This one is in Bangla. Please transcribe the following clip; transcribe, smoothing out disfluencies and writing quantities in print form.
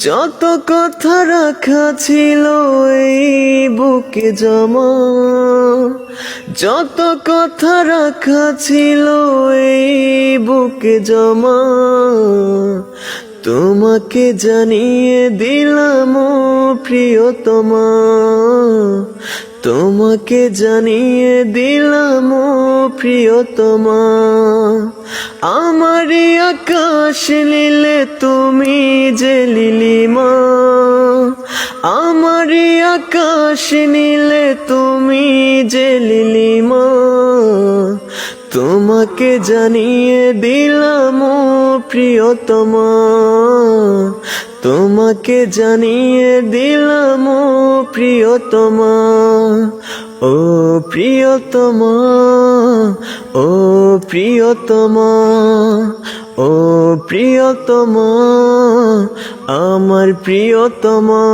যত কথা রাখা ছিল এই বুকে জমা, যত কথা রাখা ছিল এই বুকে জমা, তোমাকে জানিয়ে দিলাম ও প্রিয়তমা, তোমাকে জানিয়ে দিলাম ও প্রিয়তমা। আমারই আকাশ নীলে তুমি যে লিলিমা, আমারই আকাশ নীলে তুমি যে লিলিমা, তোমাকে জানিয়ে দিলাম ও প্রিয়তমা, তোমাকে জানিয়ে দিলাম ও প্রিয়তমা, ও প্রিয়তমা, ও প্রিয়তমা, ও প্রিয়তমা, আমার প্রিয়তমা।